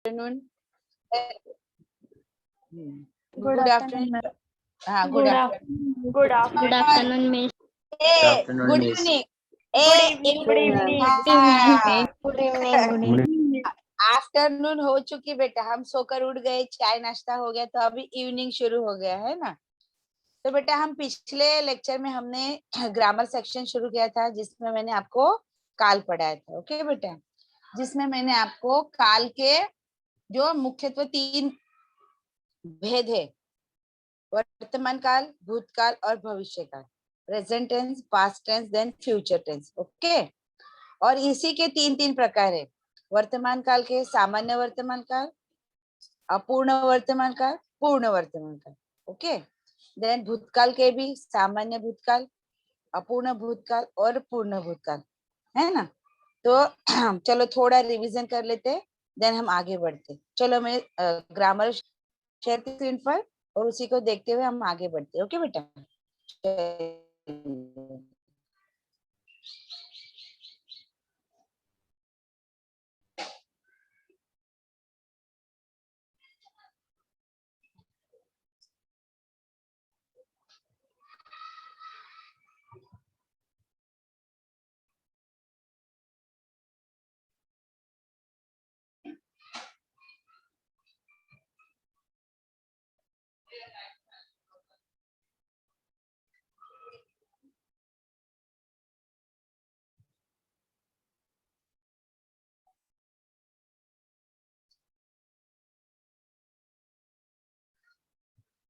Afternoon. Good afternoon. हाँ, good afternoon. Good afternoon miss. Good evening. Good evening. Afternoon हो चुकी बेटा, हम सोकर उठ गए, चाय नाश्ता हो गया, तो अभी इवनिंग शुरू हो गया है ना। तो बेटा हम पिछले लेक्चर में हमने ग्रामर सेक्शन शुरू किया था, जिसमें मैंने आपको काल पढ़ाया था। ओके बेटा, जिसमें मैंने आपको काल के जो मुख्यत्वे 3 भेद है, वर्तमान काल, भूतकाल और भविष्य काल, present tense, past tense, then future tense. Okay, और इसी के 3 प्रकार है। वर्तमान काल के सामान्य वर्तमान काल, अपूर्ण वर्तमान काल, पूर्ण वर्तमान काल। ओके, देन भूतकाल के भी सामान्य भूतकाल, अपूर्ण भूतकाल और पूर्ण भूतकाल, है ना। तो चलो थोड़ा रिवीजन कर लेते, देन हम आगे बढ़ते। चलो मैं ग्रामर शेयर की स्क्रीन पर, और उसी को देखते हुए हम आगे बढ़ते हैं। ओके बेटा,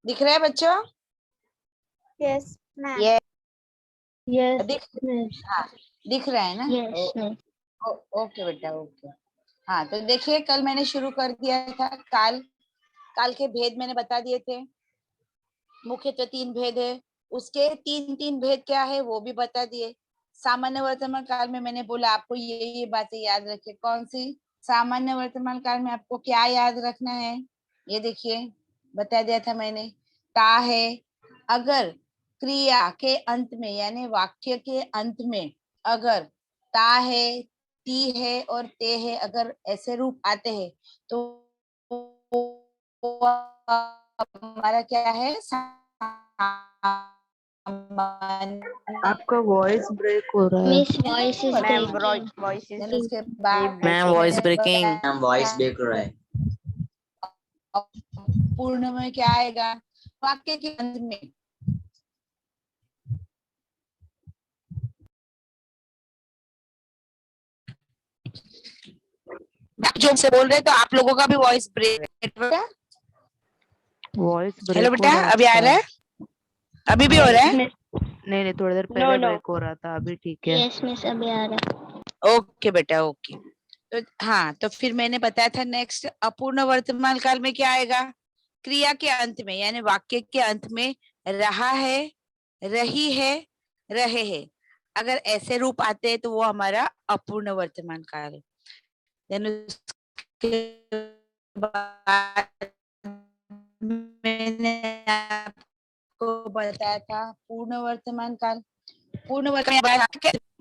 दिख रहा है बच्चों? Yes ma'am. यस दिख रहा है ना? यस। ओके बेटा, ओके। हाँ, तो देखिए कल मैंने शुरू कर दिया था काल के भेद मैंने बता दिए थे। मुख्यतः 3 भेद है, उसके 3 भेद क्या है वो भी बता दिए। सामान्य वर्तमान काल में मैंने बोला आपको ये बातें याद रखे। कौन सी? सामान्य वर्तमान काल में आपको क्या याद रखना है, ये देखिए बता दिया था मैंने। ता है, अगर क्रिया के अंत में यानी वाक्य के अंत में अगर ता है, ती है और ते है, अगर ऐसे रूप आते हैं तो हमारा क्या है? आपका वॉइस ब्रेक हो रहा है। Miss voice is ma'am breaking. Voice is उसके बाद ma'am voice breaking. Ma'am voice break हो रहा है। पूर्ण में क्या आएगा? वाक्य के अंत में जो से बोल रहे तो आप लोगों का भी वॉइस ब्रेक है। वॉइस ब्रेक हेलो हो बेटा, रहा है अभी आ आपका। रहा है? अभी भी हो रहा है? नहीं थोड़ी देर पहले ब्रेक हो रहा था, अभी ठीक है। यस मिस, अभी आ रहा। ओके बेटा, ओके। तो हाँ, तो फिर मैंने बताया था नेक्स्ट अपूर्ण वर्तमान काल में क्या आएगा? क्रिया के अंत में यानी वाक्य के अंत में रहा है, रही है, रहे है, अगर ऐसे रूप आते हैं तो वो हमारा अपूर्ण वर्तमान काल है। देन उसके बाद मैंने आपको बताया था पूर्ण वर्तमान काल। पूर्ण वर्तमान काल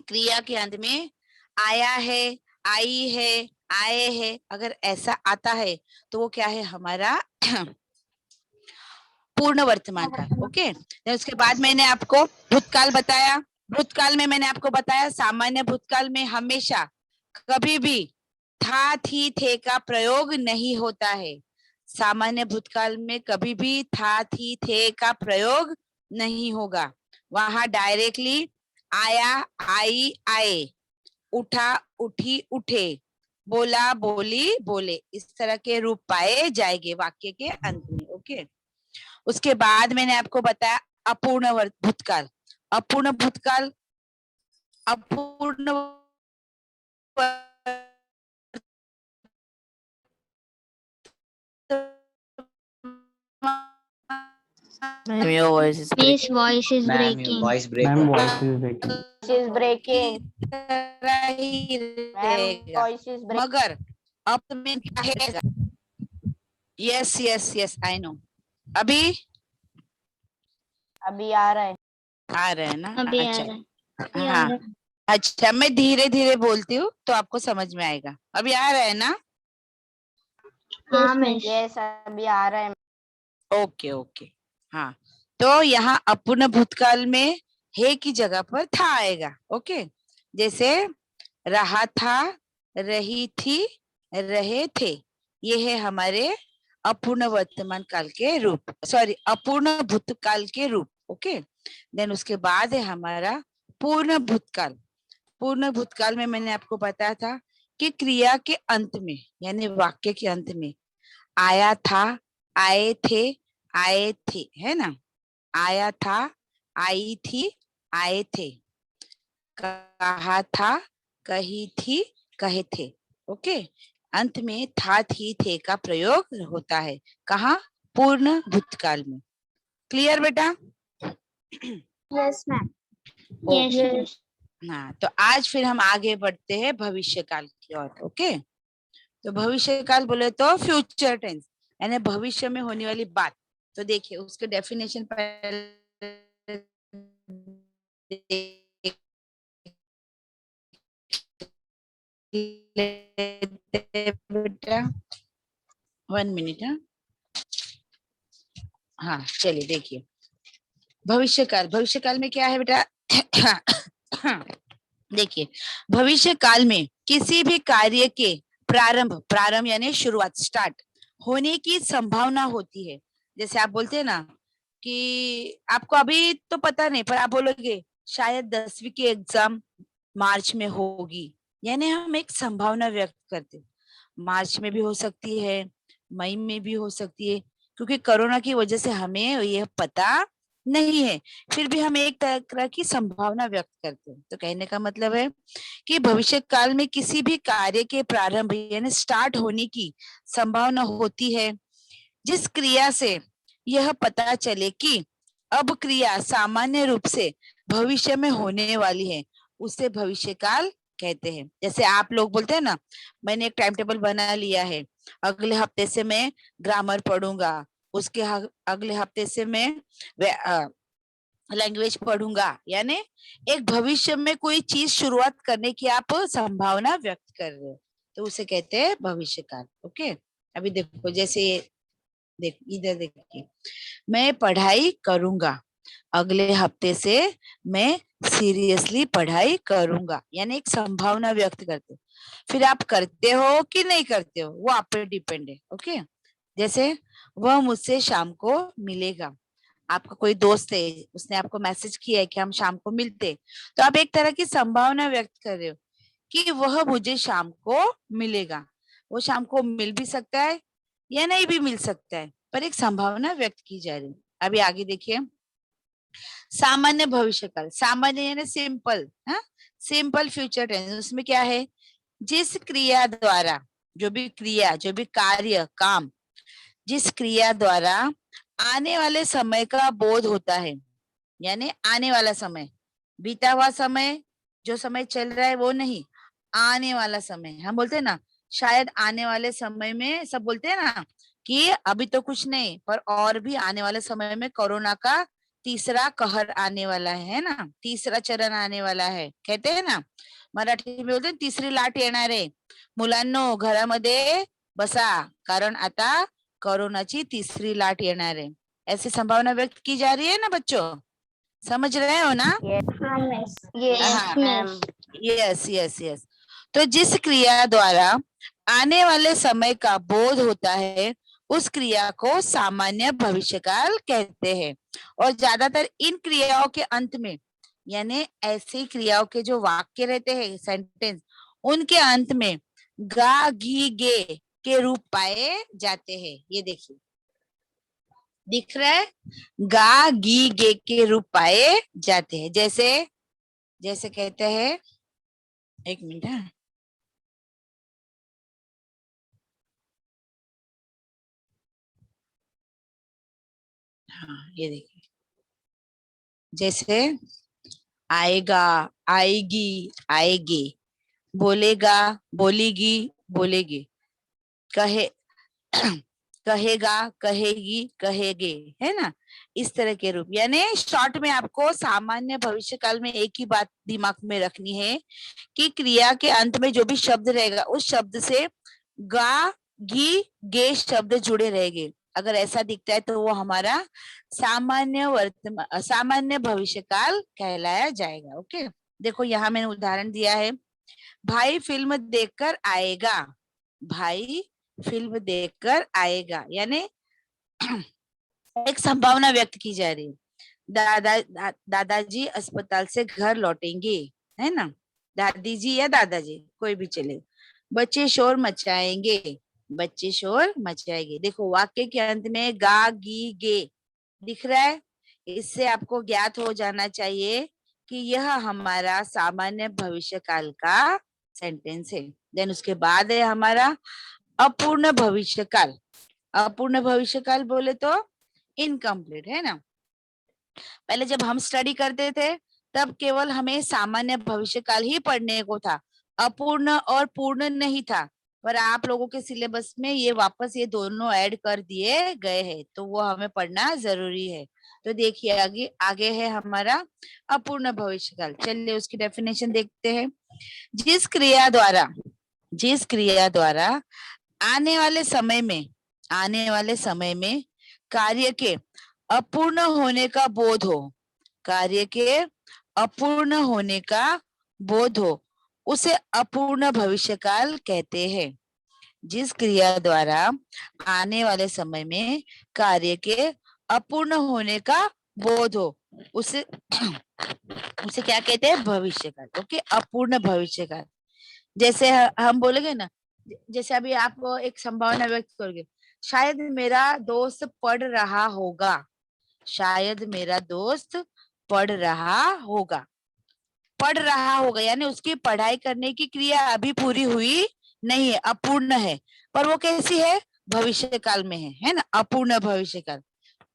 क्रिया के अंत में आया है, आई है, आए है, अगर ऐसा आता है तो वो क्या है? हमारा पूर्ण वर्तमान काल। ओके, उसके बाद मैंने आपको भूतकाल बताया। भूतकाल में मैंने आपको बताया सामान्य भूतकाल में हमेशा कभी भी था, थी, थे का प्रयोग नहीं होता है। सामान्य भूतकाल में कभी भी था, थी, थे का प्रयोग नहीं होगा। वहां डायरेक्टली आया, आई, आए, उठा, उठी, उठे, बोला, बोली, बोले, इस तरह के रूप पाए जाएंगे वाक्य के अंत में। ओके, उसके बाद मैंने आपको बताया अपूर्ण भूतकाल। अपूर्ण भूतकाल, अपूर्ण ma'am your voice is miss breaking. Voice is ma'am breaking. Voice break हो मैम रहा voice is breaking. Is breaking. ही मैम रहेगा, वॉइस इज ब्रेकिंग। मगर अब में क्या रहेगा? Yes yes yes, I know. अभी अभी आ रहा है। आ रहे हैं ना? अभी आ अच्छा, रहा है। अभी आ हाँ, रहा है। अच्छा, मैं धीरे धीरे बोलती हूँ तो आपको समझ में आएगा। अभी आ रहा है ना? हाँ Yes, मिस। miss. यस अभी आ रहा है। ओके ओके, हाँ। तो यहाँ अपूर्ण भूतकाल में है की जगह पर था आएगा। ओके, जैसे रहा था, रही थी, रहे थे, ये है हमारे अपूर्ण वर्तमान काल के रूप, सॉरी अपूर्ण भूतकाल के रूप। ओके, देन उसके बाद है हमारा पूर्ण भूतकाल। पूर्ण भूतकाल में मैंने आपको बताया था कि क्रिया के अंत में यानी वाक्य के अंत में आया था, आए थे, है ना। आया था, आई थी, आए थे, कहा था, कही थी, कहे थे। ओके, अंत में था, थी, थे का प्रयोग होता है। कहाँ? पूर्ण भूतकाल में। क्लियर बेटा? Yes ma'am. Yes, okay, miss. हाँ। तो आज फिर हम आगे बढ़ते हैं भविष्य काल की ओर। ओके, तो भविष्य काल बोले तो फ्यूचर टेंस यानी भविष्य में होने वाली बात। तो देखिए उसके डेफिनेशन पहले बेटा, 1 मिनट। हाँ चलिए देखिए भविष्य काल। भविष्य काल में क्या है बेटा? देखिए भविष्य काल में किसी भी कार्य के प्रारंभ यानी शुरुआत, स्टार्ट होने की संभावना होती है। जैसे आप बोलते हैं ना कि आपको अभी तो पता नहीं, पर आप बोलोगे शायद 10वीं की एग्जाम मार्च में होगी, यानी हम एक संभावना व्यक्त करते हैं। मार्च में भी हो सकती है, मई में भी हो सकती है, क्योंकि कोरोना की वजह से हमें यह पता नहीं है, फिर भी हम एक तरह की संभावना व्यक्त करते हैं। तो कहने का मतलब है कि भविष्य काल में किसी भी कार्य के प्रारंभ यानी स्टार्ट होने की संभावना होती है, जिस क्रिया से यह पता चले कि अब क्रिया सामान्य रूप से भविष्य में होने वाली है, उसे भविष्य काल कहते हैं। जैसे आप लोग बोलते हैं ना, मैंने एक टाइम टेबल बना लिया है, अगले हफ्ते से मैं ग्रामर पढ़ूंगा, उसके अगले हफ्ते से मैं लैंग्वेज पढ़ूंगा, यानी एक भविष्य में कोई चीज शुरुआत करने की आप संभावना व्यक्त कर रहे हो, तो उसे कहते हैं भविष्य काल। ओके, अभी देखो जैसे देख इधर देखिए, मैं पढ़ाई करूंगा, अगले हफ्ते से मैं सीरियसली पढ़ाई करूंगा, यानी एक संभावना व्यक्त करते हो। फिर आप करते हो कि नहीं करते हो वो आप पे डिपेंड है। ओके, जैसे वह मुझसे शाम को मिलेगा, आपका कोई दोस्त है, उसने आपको मैसेज किया है कि हम शाम को मिलते, तो आप एक तरह की संभावना व्यक्त कर रहे हो कि वह मुझे शाम को मिलेगा। वो शाम को मिल भी सकता है या नहीं भी मिल सकता है, पर एक संभावना व्यक्त की जा रही है। अभी आगे देखिए सामान्य भविष्य काल। सामान्य यानी सिंपल, हाँ, सिंपल फ्यूचर टेंस। उसमें क्या है? जिस क्रिया द्वारा, जो भी क्रिया, जो भी कार्य, काम, जिस क्रिया द्वारा आने वाले समय का बोध होता है, यानी आने वाला समय, बीता हुआ समय, जो समय चल रहा है वो नहीं, आने वाला समय। हम बोलते हैं ना शायद आने वाले समय में, सब बोलते हैं ना कि अभी तो कुछ नहीं, पर और भी आने वाले समय में कोरोना का तीसरा कहर आने वाला है ना, तीसरा चरण आने वाला है, कहते हैं ना मराठी में बोलते हैं तिसरी लाट येणार आहे, मुलांनो घरामध्ये बसा कारण आता कोरोनाची तीसरी लाट येणार है, ऐसी संभावना व्यक्त की जा रही है ना बच्चों, समझ रहे हो ना? हाँ miss. Yes, miss. Yes yes yes. तो जिस क्रिया द्वारा आने वाले समय का बोध होता है, उस क्रिया को सामान्य भविष्यकाल कहते हैं। और ज्यादातर इन क्रियाओं के अंत में, यानी ऐसी क्रियाओं के जो वाक्य रहते हैं, सेंटेंस, उनके अंत में गा घी गे के रूप पाए जाते हैं। ये देखिए दिख रहा है, गा गी गे के रूप पाए जाते हैं। जैसे जैसे कहते हैं, एक मिनट, हाँ ये देखिए, जैसे आएगा, आएगी, आएगे, बोलेगा, बोलेगी, बोलेगे, कहे कहेगा, कहेगी, कहेगे, है ना, इस तरह के रूप। यानी शॉर्ट में आपको सामान्य भविष्य काल में एक ही बात दिमाग में रखनी है कि क्रिया के अंत में जो भी शब्द रहेगा, उस शब्द से गा गी गे शब्द जुड़े रहेंगे। अगर ऐसा दिखता है तो वो हमारा सामान्य भविष्य काल कहलाया जाएगा। ओके, देखो यहाँ मैंने उदाहरण दिया है, भाई फिल्म देखकर आएगा, भाई फिल्म देखकर आएगा, यानी एक संभावना व्यक्त की जा रही है। दादाजी अस्पताल से घर लौटेंगे, है ना, दादी जी या दादाजी कोई भी चले। बच्चे शोर मचाएंगे, बच्चे शोर मचाएंगे। देखो वाक्य के अंत में गा गी गे दिख रहा है, इससे आपको ज्ञात हो जाना चाहिए कि यह हमारा सामान्य भविष्य काल का सेंटेंस है। देन उसके बाद है हमारा अपूर्ण भविष्य काल। अपूर्ण भविष्य काल बोले तो इनकम्प्लीट, है ना। पहले जब हम स्टडी करते थे तब केवल हमें सामान्य भविष्य काल ही पढ़ने को था, अपूर्ण और पूर्ण नहीं था। पर आप लोगों के सिलेबस में ये वापस ये दोनों ऐड कर दिए गए हैं, तो वो हमें पढ़ना जरूरी है। तो देखिए आगे आगे है हमारा अपूर्ण भविष्य काल। चलिए उसकी डेफिनेशन देखते हैं। जिस क्रिया द्वारा आने वाले समय में कार्य के अपूर्ण होने का बोध हो, कार्य के अपूर्ण होने का बोध हो, उसे अपूर्ण भविष्य काल कहते हैं। जिस क्रिया द्वारा आने वाले समय में कार्य के अपूर्ण होने का बोध हो, उसे उसे क्या कहते हैं? भविष्य काल। ओके, अपूर्ण भविष्य काल। जैसे हम बोलेंगे ना, जैसे अभी आप एक संभावना व्यक्त करोगे, शायद मेरा दोस्त पढ़ रहा होगा, शायद मेरा दोस्त पढ़ रहा होगा। पढ़ रहा होगा यानी उसकी पढ़ाई करने की क्रिया अभी पूरी हुई नहीं है, अपूर्ण है। पर वो कैसी है? भविष्य काल में है ना, अपूर्ण भविष्य काल।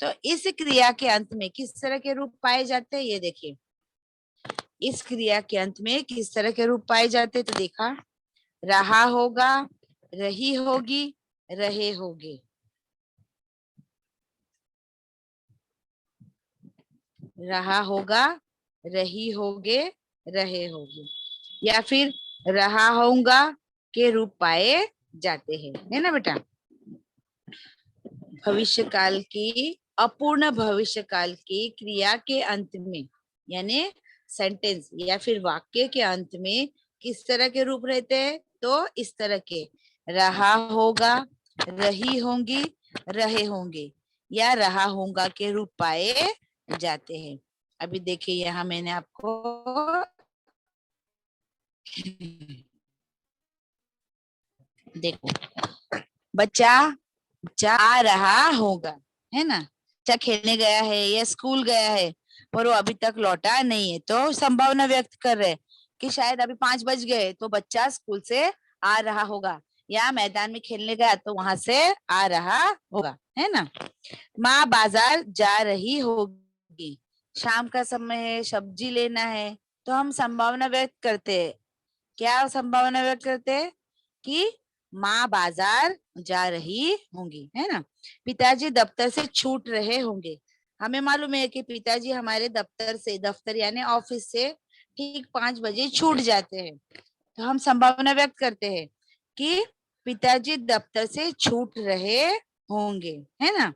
तो इस क्रिया के अंत में किस तरह के रूप पाए जाते हैं, ये देखिए। इस क्रिया के अंत में किस तरह के रूप पाए जाते हैं, तो देखा, रहा होगा, रही होगी, रहे होगे। रहा होगा, रही होगे, रहे होगे, या फिर रहा होगा के रूप पाए जाते हैं, है ना बेटा। भविष्य काल की, अपूर्ण भविष्य काल की क्रिया के अंत में यानी सेंटेंस या फिर वाक्य के अंत में किस तरह के रूप रहते हैं, तो इस तरह के, रहा होगा, रही होंगी, रहे होंगे, या रहा होगा के रूप पाए जाते हैं। अभी देखिए यहाँ मैंने आपको देखो, बच्चा आ रहा होगा, है ना, बच्चा खेलने गया है या स्कूल गया है पर वो अभी तक लौटा नहीं है, तो संभावना व्यक्त कर रहे हैं कि शायद अभी 5 बज गए तो बच्चा स्कूल से आ रहा होगा, या मैदान में खेलने गया तो वहां से आ रहा होगा, है ना। माँ बाजार जा रही होगी, शाम का समय है, सब्जी लेना है, तो हम संभावना व्यक्त करते हैं। क्या संभावना व्यक्त करते हैं? कि माँ बाजार जा रही होंगी, है ना। पिताजी दफ्तर से छूट रहे होंगे, हमें मालूम है कि पिताजी हमारे दफ्तर यानी ऑफिस से ठीक 5 बजे छूट जाते हैं, तो हम संभावना व्यक्त करते हैं कि पिताजी दफ्तर से छूट रहे होंगे, है ना।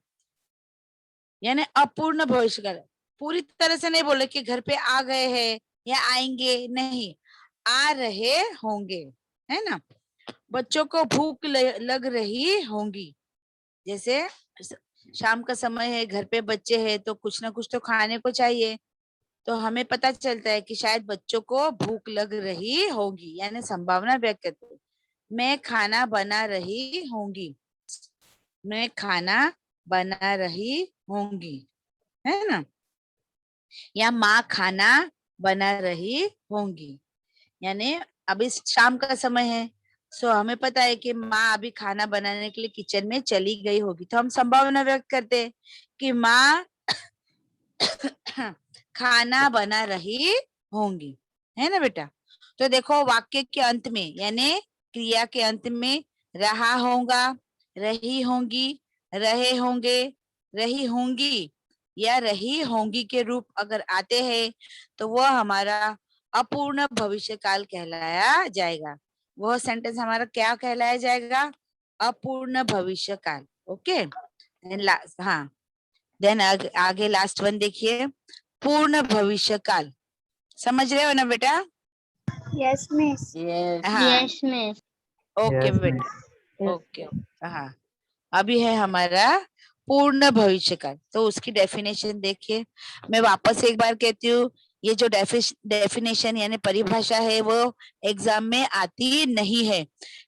यानी अपूर्ण भविष्य काल, पूरी तरह से नहीं बोले कि घर पे आ गए हैं या आएंगे, नहीं, आ रहे होंगे, है ना। बच्चों को भूख लग रही होंगी, जैसे शाम का समय है, घर पे बच्चे हैं तो कुछ ना कुछ तो खाने को चाहिए, तो हमें पता चलता है कि शायद बच्चों को भूख लग रही होगी, यानी संभावना व्यक्त करते हैं। मैं खाना बना रही होंगी, मैं खाना बना रही होंगी, है ना, या माँ खाना बना रही होंगी, यानी अभी शाम का समय है, सो हमें पता है कि माँ अभी खाना बनाने के लिए किचन में चली गई होगी, तो हम संभावना व्यक्त करते हैं कि माँ खाना बना रही होंगी, है ना बेटा। तो देखो वाक्य के अंत में यानी क्रिया के अंत में रहा होगा, रही होंगी, रहे होंगे, रही होंगी या रही होंगी के रूप अगर आते हैं तो वह हमारा अपूर्ण भविष्य काल कहलाया जाएगा। वह सेंटेंस हमारा क्या कहलाया जाएगा? अपूर्ण भविष्य काल। ओके, हाँ, देन आगे लास्ट वन देखिए, पूर्ण भविष्य काल। समझ रहे हो ना बेटा? Yes, miss. हाँ, Yes, miss. ओके Yes, बेटा, miss. ओके, हाँ। अभी है हमारा पूर्ण भविष्य काल, तो उसकी डेफिनेशन देखिए। मैं वापस एक बार कहती हूँ, ये जो डेफिनेशन यानी परिभाषा है वो एग्जाम में आती नहीं है,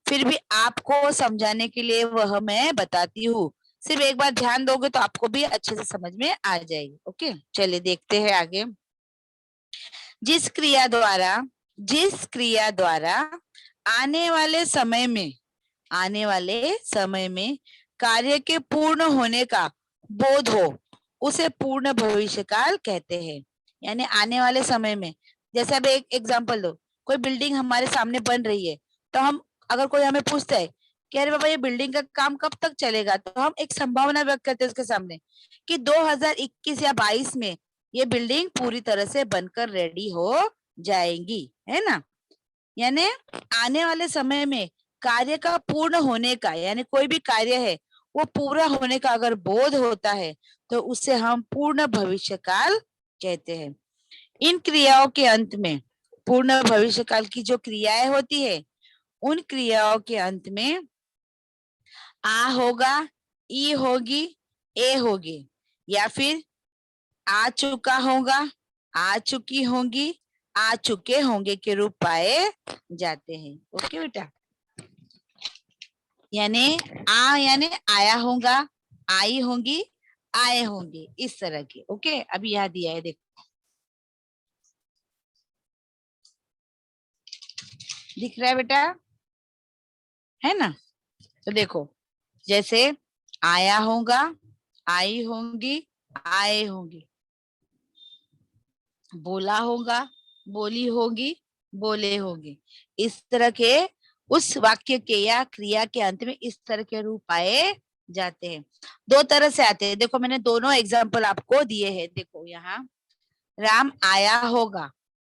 फिर भी आपको समझाने के लिए वह मैं बताती हूँ। सिर्फ एक बार ध्यान दोगे तो आपको भी अच्छे से समझ में आ जाएगी। ओके, चलिए देखते हैं आगे। जिस क्रिया द्वारा आने वाले समय में कार्य के पूर्ण होने का बोध हो, उसे पूर्ण भविष्य काल कहते हैं। यानी आने वाले समय में, जैसे अब एक एग्जांपल दो, कोई बिल्डिंग हमारे सामने बन रही है, तो हम अगर कोई हमें पूछता है कि अरे बाबा ये बिल्डिंग का काम कब तक चलेगा, तो हम एक संभावना व्यक्त करते हैं उसके सामने कि 2021 या 22 में ये बिल्डिंग पूरी तरह से बनकर रेडी हो जाएगी, है ना। यानी आने वाले समय में कार्य का पूर्ण होने का, यानी कोई भी कार्य है वो पूरा होने का अगर बोध होता है तो उससे हम पूर्ण भविष्य काल कहते हैं। इन क्रियाओं के अंत में, पूर्ण भविष्य काल की जो क्रियाएं होती है, उन क्रियाओं के अंत में आ होगा, ई होगी, ए होगी, या फिर आ चुका होगा, आ चुकी होंगी, आ चुके होंगे के रूप पाए जाते हैं। ओके बेटा, यानी यानी आया होगा, आई होंगी, आए होंगे, इस तरह के। ओके, अभी यहाँ दिया है, देखो दिख रहा है बेटा, है ना। तो देखो, जैसे आया होगा, आई होंगी, आए होंगे, बोला होगा, बोली होगी, बोले होंगे, इस तरह के उस वाक्य के या क्रिया के अंत में इस तरह के रूप पाए जाते हैं। दो तरह से आते हैं, देखो मैंने दोनों एग्जाम्पल आपको दिए हैं। देखो यहाँ राम आया होगा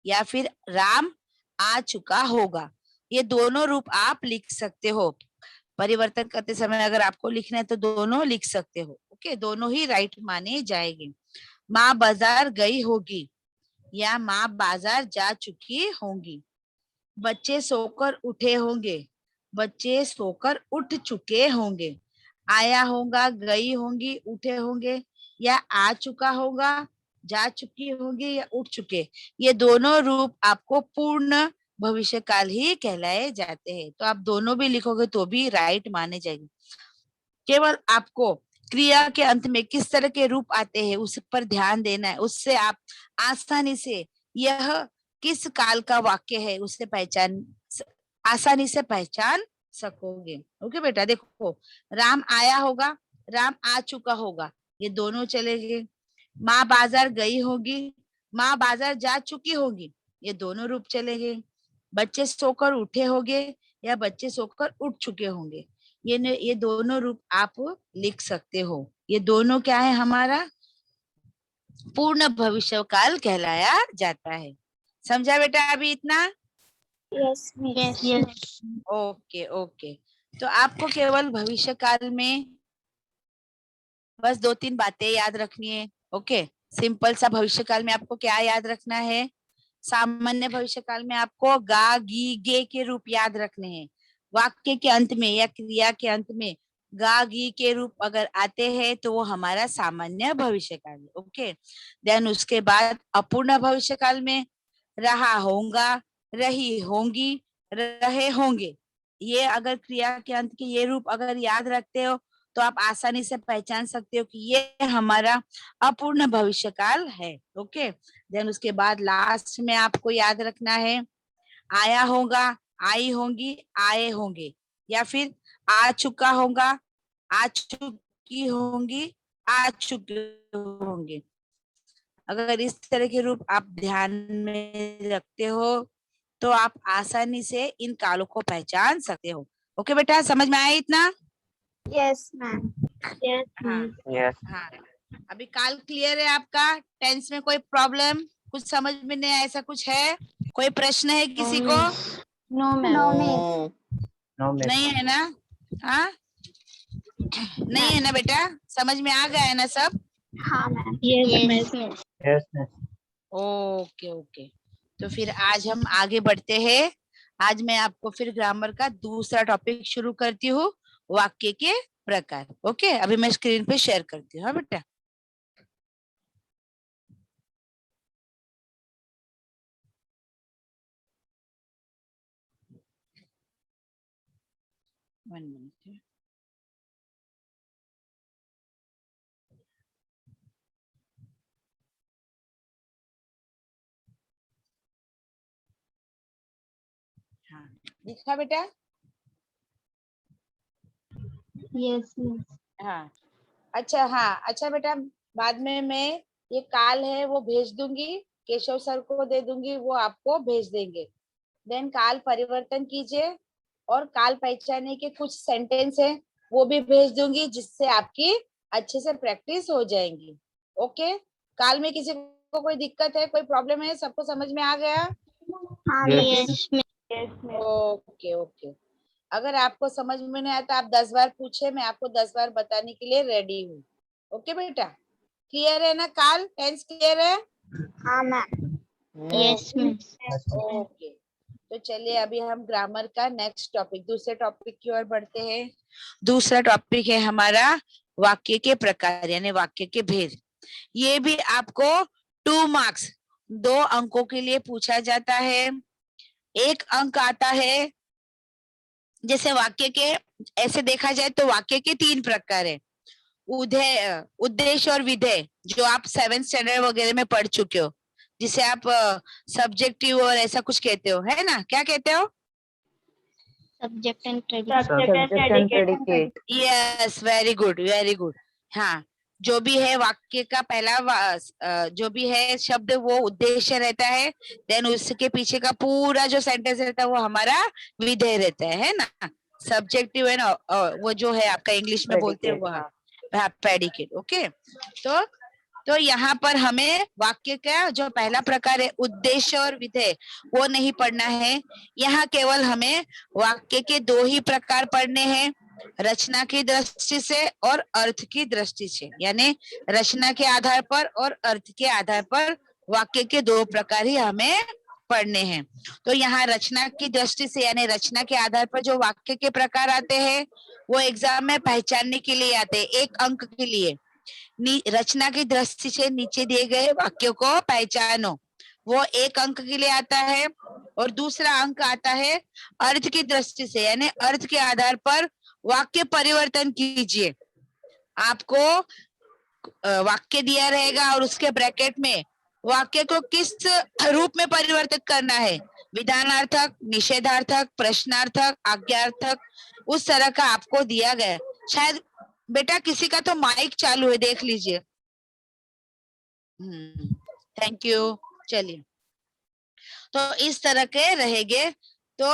या फिर राम आ चुका होगा, ये दोनों रूप आप लिख सकते हो। परिवर्तन करते समय अगर आपको लिखना है तो दोनों लिख सकते हो। ओके, दोनों ही राइट माने जाएंगे। माँ बाजार गई होगी या माँ बाजार जा चुकी होंगी। बच्चे सोकर उठे होंगे, बच्चे सोकर उठ चुके होंगे। आया होगा, गई होंगी, उठे होंगे, या आ चुका होगा, जा चुकी होंगी, या उठ चुके। ये दोनों रूप आपको पूर्ण भविष्य काल ही कहलाए जाते हैं। तो आप दोनों भी लिखोगे तो भी राइट माने जाएंगे। केवल आपको क्रिया के अंत में किस तरह के रूप आते हैं उस पर ध्यान देना है, उससे आप आसानी से यह किस काल का वाक्य है उसे आसानी से पहचान सकोगे। ओके बेटा, देखो राम आया होगा, राम आ चुका होगा, ये दोनों चलेंगे। माँ बाजार गई होगी, माँ बाजार जा चुकी होगी, ये दोनों रूप चलेंगे। बच्चे सोकर उठे होंगे या बच्चे सोकर उठ चुके होंगे, ये दोनों रूप आप लिख सकते हो। ये दोनों क्या है, हमारा पूर्ण भविष्य काल कहलाया जाता है। समझा बेटा अभी इतना? Yes, miss. Yes. Okay okay, तो आपको केवल भविष्य काल में बस 2-3 बातें याद रखनी है। ओके, सिंपल सा भविष्य काल में आपको क्या याद रखना है? सामान्य भविष्य काल में आपको गा, गी, गे के रूप याद रखने हैं। वाक्य के अंत में या क्रिया के अंत में गा, गी के रूप अगर आते हैं तो वो हमारा सामान्य भविष्य काल है। ओके, देन उसके बाद अपूर्ण भविष्य काल में रहा होगा, रही होंगी, रहे होंगे, ये अगर क्रिया के अंत के ये रूप अगर याद रखते हो तो आप आसानी से पहचान सकते हो कि ये हमारा अपूर्ण भविष्य काल है। ओके, देन उसके बाद लास्ट में आपको याद रखना है आया होगा, आई होंगी, आए होंगे, या फिर आ चुका होगा, आ चुकी होंगी, आ चुके होंगे। अगर इस तरह के रूप आप ध्यान में रखते हो तो आप आसानी से इन कालों को पहचान सकते हो। ओके बेटा, समझ में आया इतना? Yes, ma'am. Yes. हाँ Yes. हाँ, अभी काल क्लियर है आपका? टेंस में कोई प्रॉब्लम, कुछ समझ में नहीं, ऐसा कुछ है? कोई प्रश्न है किसी को? No, ma'am. No, miss. No, miss. नहीं है ना? हाँ, नहीं है ना बेटा? समझ में आ गया है ना सब? हाँ ma'am. Yes, miss. Yes, miss. Okay okay, तो फिर आज हम आगे बढ़ते हैं। आज मैं आपको फिर ग्रामर का दूसरा टॉपिक शुरू करती हूँ, वाक्य के प्रकार। ओके, अभी मैं स्क्रीन पे शेयर करती हूँ। हाँ बेटा, वन मिनट। हाँ, दिखा बेटा? Yes, miss. हाँ, अच्छा, हाँ अच्छा बेटा, बाद में मैं ये काल है वो भेज दूंगी, केशव सर को दे दूंगी, वो आपको भेज देंगे। देन काल परिवर्तन कीजिए, और काल पहचाने के कुछ सेंटेंस है वो भी भेज दूंगी, जिससे आपकी अच्छे से प्रैक्टिस हो जाएंगी। ओके, काल में किसी को कोई दिक्कत है, कोई प्रॉब्लम है? सबको समझ में आ गया? हाँ Yes. Miss. Yes, miss. Okay okay, अगर आपको समझ में नहीं आता, आप 10 बार पूछे, मैं आपको 10 बार बताने के लिए रेडी हूँ। ओके बेटा, क्लियर है ना? काल टेंस क्लियर है? हाँ मैम। Yes, miss. ओके, तो चलिए अभी हम ग्रामर का नेक्स्ट टॉपिक, दूसरे टॉपिक की ओर बढ़ते हैं। दूसरा टॉपिक है हमारा वाक्य के प्रकार, यानी वाक्य के भेद। ये भी आपको 2 मार्क्स, 2 अंकों के लिए पूछा जाता है। एक अंक आता है, जैसे वाक्य के, ऐसे देखा जाए तो वाक्य के 3 प्रकार है, उधेय, उद्देश्य और विधेय, जो आप 7th स्टैंडर्ड वगैरह में पढ़ चुके हो, जिसे आप सब्जेक्टिव और ऐसा कुछ कहते हो, है ना? क्या कहते हो? Subject and predicate. Subject and predicate. Yes, very good very good. हाँ, जो भी है वाक्य का पहला जो भी है शब्द वो उद्देश्य रहता है, देन उसके पीछे का पूरा जो सेंटेंस रहता है वो हमारा विधेय रहता है ना? सब्जेक्टिव है ना, वो जो है आपका इंग्लिश में बोलते हैं वो प्रेडिकेट। ओके, तो यहाँ पर हमें वाक्य का जो पहला प्रकार है उद्देश्य और विधेय, वो नहीं पढ़ना है। यहाँ केवल हमें वाक्य के 2 ही प्रकार पढ़ने हैं, रचना की दृष्टि से और अर्थ की दृष्टि से, यानी रचना के आधार पर और अर्थ के आधार पर वाक्य के 2 प्रकार ही हमें पढ़ने हैं। तो यहाँ रचना की दृष्टि से, यानी रचना के आधार पर जो वाक्य के प्रकार आते हैं वो एग्जाम में पहचानने के लिए आते हैं, 1 अंक के लिए। रचना की दृष्टि से नीचे दिए गए वाक्यों को पहचानो, वो 1 अंक के लिए आता है। और दूसरा अंक आता है अर्थ की दृष्टि से, यानी अर्थ के आधार पर वाक्य परिवर्तन कीजिए। आपको वाक्य दिया रहेगा और उसके ब्रैकेट में वाक्य को किस रूप में परिवर्तित करना है, विधानार्थक, निषेधार्थक, प्रश्नार्थक, आज्ञार्थक, उस तरह का आपको दिया गया। शायद बेटा किसी का तो माइक चालू है, देख लीजिए। Thank you. चलिए, तो इस तरह के रहेंगे। तो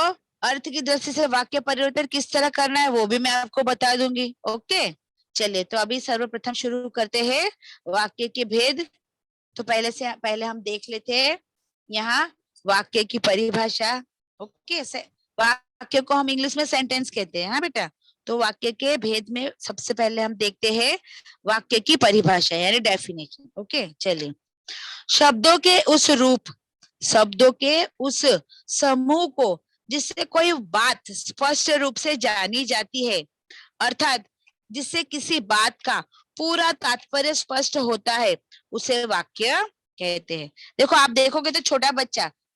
अर्थ की दृष्टि से वाक्य परिवर्तन किस तरह करना है वो भी मैं आपको बता दूंगी। ओके, चलिए, तो अभी सर्वप्रथम शुरू करते हैं वाक्य के भेद। तो पहले हम देख लेते हैं यहाँ वाक्य की परिभाषा। ओके, वाक्य को हम इंग्लिश में सेंटेंस कहते हैं। हाँ बेटा, तो वाक्य के भेद में सबसे पहले हम देखते हैं वाक्य की परिभाषा, यानी डेफिनेशन। ओके, चलिए। शब्दों के उस रूप, शब्दों के उस समूह को जिससे कोई बात स्पष्ट रूप से जानी जाती है, अर्थात जिससे किसी बात का पूरा तात्पर्य स्पष्ट होता है, उसे वाक्य कहते हैं। देखो, आप देखोगे तो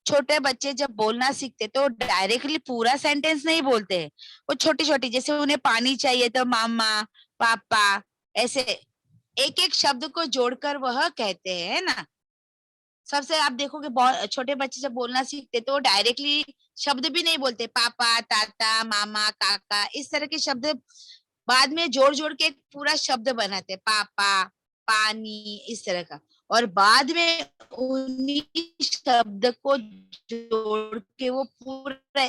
छोटे बच्चे जब बोलना सीखते तो डायरेक्टली पूरा सेंटेंस नहीं बोलते हैं, वो छोटी छोटी, जैसे उन्हें पानी चाहिए तो मामा, पापा, ऐसे एक एक शब्द को जोड़कर वह कहते हैं, है ना? सबसे आप देखोगे बहुत छोटे बच्चे जब बोलना सीखते तो डायरेक्टली शब्द भी नहीं बोलते, पापा, ताता, मामा, काका, इस तरह के शब्द बाद में जोड़ जोड़ के एक पूरा शब्द बनाते हैं, पापा, पानी, इस तरह का। और बाद में उन्हीं शब्द को जोड़ के वो पूरा,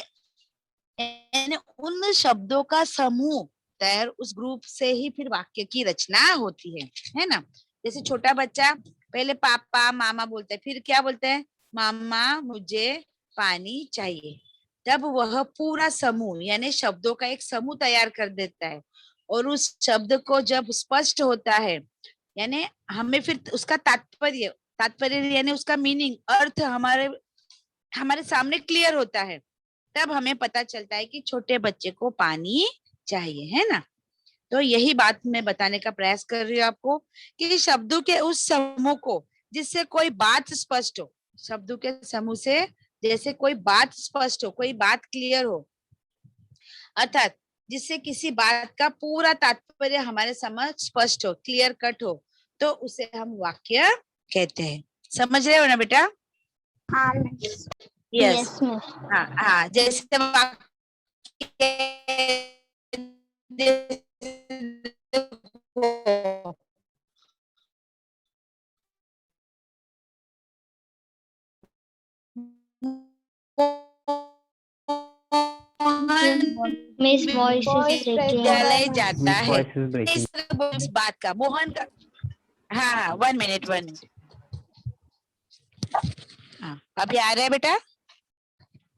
यानी उन शब्दों का समूह तैयार, उस ग्रुप से ही फिर वाक्य की रचना होती है ना? जैसे छोटा बच्चा पहले पापा, मामा बोलता है, फिर क्या बोलता है? मामा मुझे पानी चाहिए। तब वह पूरा समूह, यानी शब्दों का एक समूह तैयार कर देता है, और उस शब्द को जब स्पष्ट होता है, यानी हमें फिर उसका तात्पर्य तात्पर्य यानी उसका मीनिंग, अर्थ हमारे हमारे सामने क्लियर होता है, तब हमें पता चलता है कि छोटे बच्चे को पानी चाहिए, है ना। तो यही बात मैं बताने का प्रयास कर रही हूँ आपको कि शब्दों के उस समूह को जिससे कोई बात स्पष्ट हो, शब्दों के समूह से जैसे कोई बात स्पष्ट हो, कोई बात क्लियर हो, अर्थात जिससे किसी बात का पूरा तात्पर्य हमारे समझ स्पष्ट हो, क्लियर कट हो, तो उसे हम वाक्य कहते हैं। समझ रहे हो ना बेटा? हाँ मिस। यस। Yes, miss. हाँ हाँ, जैसे वाक्य Miss voice Voice is break हो breaking. रहा है विद्यालय miss. जाता है, voice is breaking. इस बात का मोहन का, हाँ हाँ 1 मिनट हाँ, अभी आ रहा है बेटा?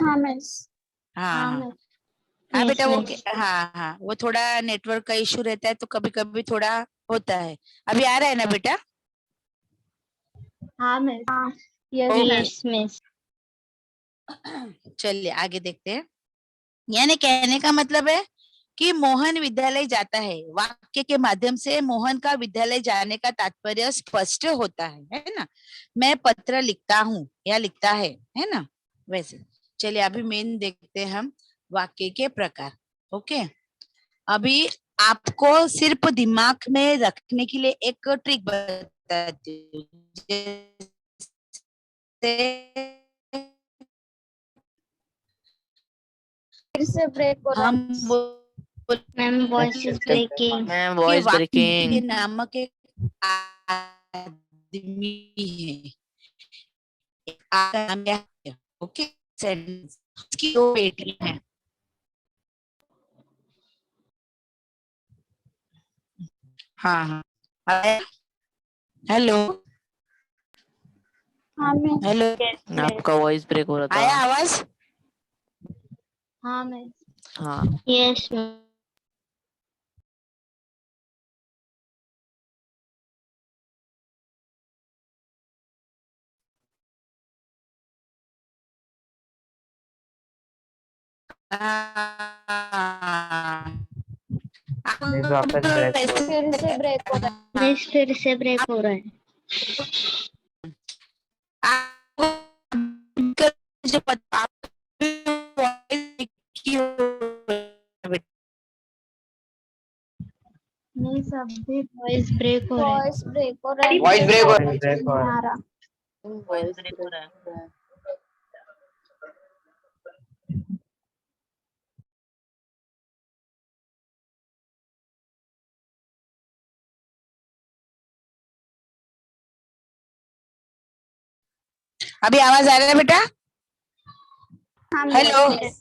हाँ मिस। हाँ हाँ, हाँ miss. हाँ Yes, बेटा, वो miss. हाँ हाँ, वो थोड़ा नेटवर्क का इशू रहता है तो कभी कभी थोड़ा होता है। अभी आ रहा है ना बेटा? हाँ मिस। हाँ yes okay. Ma'am. Yes, miss. चलिए आगे देखते हैं। यानी कहने का मतलब है कि मोहन विद्यालय जाता है, वाक्य के माध्यम से मोहन का विद्यालय जाने का तात्पर्य स्पष्ट होता है ना। मैं पत्र लिखता हूँ या लिखता है ना। वैसे चलिए अभी मेन देखते हैं हम वाक्य के प्रकार। ओके, अभी आपको सिर्फ दिमाग में रखने के लिए एक ट्रिक बताती हूँ। जैसे फिर से ब्रेक हो रहा है। हम Ma'am, voice is breaking. Ma'am, कि voice वाक्य breaking. नामक एक आदमी है, आपका नाम क्या है? ओके, सेंटेंस उसकी 2 बेटियां हैं। हाँ हाँ, हेलो हाँ मिस। हेलो, आपका वॉइस ब्रेक हो रहा आया था. आवाज? हाँ मिस। हाँ. Yes, miss. हाँ, मिस वापस ब्रेक हो रहा फिर से ब्रेक हो रहा है। Miss फिर से break हो रहा है. जो पता नहीं सब भी Voice break हो रहा है. वॉइस ब्रेक हो रहा है। Voice break हो रहा है. समझ नहीं आ रहा। वॉइस ब्रेक हो रहा है. अभी आवाज आ रहा है बेटा? हाँ हेलो, मिस।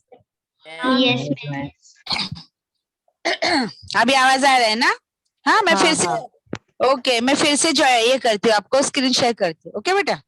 Yes, miss. अभी आवाज आ रहा है ना? हाँ, मैं फिर से ओके, मैं फिर से जो है ये करती हूँ, आपको स्क्रीन शेयर करती हूँ। ओके बेटा?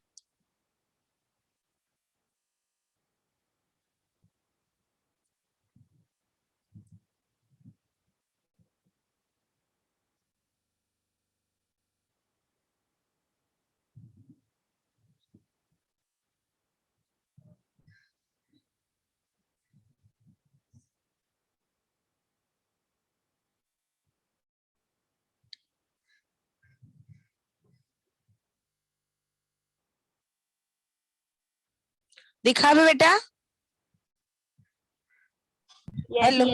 दिखा भी बेटा? Hello,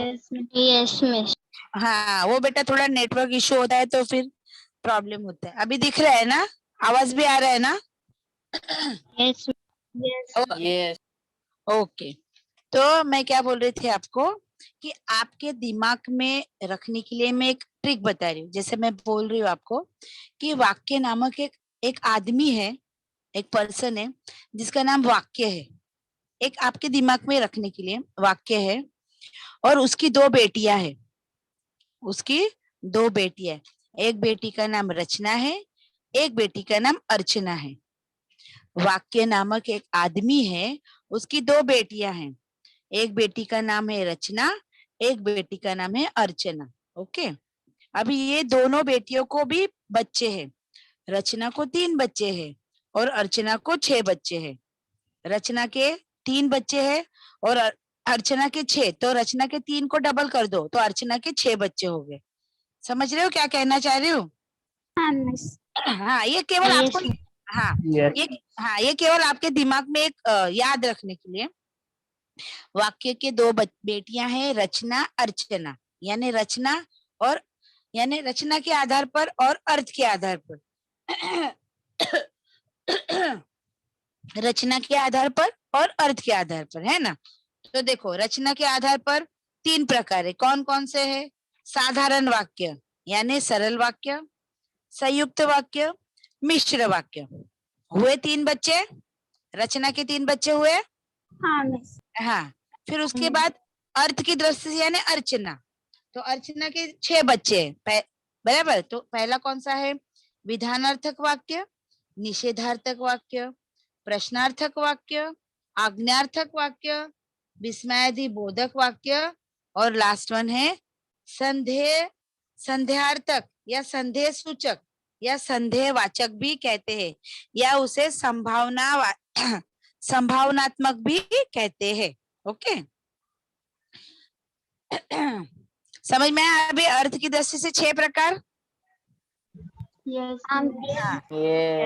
Yes, miss. हाँ वो बेटा थोड़ा नेटवर्क इशू होता है तो फिर प्रॉब्लम होता है। अभी दिख रहा है ना? आवाज भी आ रहा है ना? Yes, Yes. ओके, तो मैं क्या बोल रही थी आपको कि आपके दिमाग में रखने के लिए मैं एक ट्रिक बता रही हूँ। जैसे मैं बोल रही हूँ आपको कि वाक्य नामक एक एक आदमी है, एक पर्सन है जिसका नाम वाक्य है। एक आपके दिमाग में रखने के लिए वाक्य है और उसकी 2 बेटियां हैं। उसकी 2 बेटियां है, एक बेटी का नाम रचना है, एक बेटी का नाम अर्चना है। वाक्य नामक एक आदमी है, उसकी 2 बेटियां हैं, एक बेटी का नाम है रचना, एक बेटी का नाम है अर्चना। ओके, अभी ये दोनों बेटियों को भी बच्चे हैं। रचना को 3 बच्चे हैं और अर्चना को 6 बच्चे हैं। रचना के 3 बच्चे हैं और अर्चना के 6, तो रचना के 3 को डबल कर दो तो अर्चना के 6 बच्चे हो गए। समझ रहे हो क्या कहना चाह रही हूँ? हाँ मिस। हाँ, ये केवल Yes, आपको, हाँ Yes. ये केवल आपके दिमाग में एक याद रखने के लिए। वाक्य के 2 बेटियां हैं, रचना अर्चना, यानी रचना और यानी रचना के आधार पर और अर्थ के आधार पर रचना के आधार पर और अर्थ के आधार पर, है ना। तो देखो, रचना के आधार पर 3 प्रकार है। कौन कौन से है? साधारण वाक्य यानी सरल वाक्य, संयुक्त वाक्य, मिश्र वाक्य। हुए 3 बच्चे, रचना के 3 बच्चे हुए। हाँ मिस। हाँ, फिर उसके बाद अर्थ की दृष्टि से यानी अर्चना, तो अर्चना के 6 बच्चे हैं। बराबर। तो पहला कौन सा है? विधानार्थक वाक्य, निषेधार्थक वाक्य, प्रश्नार्थक वाक्य, आज्ञार्थक वाक्य, विस्मयादि बोधक वाक्य, और लास्ट वन है संदेहार्थक या संदेह सूचक या संदेहवाचक भी कहते हैं, या उसे संभावनात्मक भी कहते हैं। ओके, समझ में आया अभी अर्थ की दृष्टि से 6 प्रकार? यस।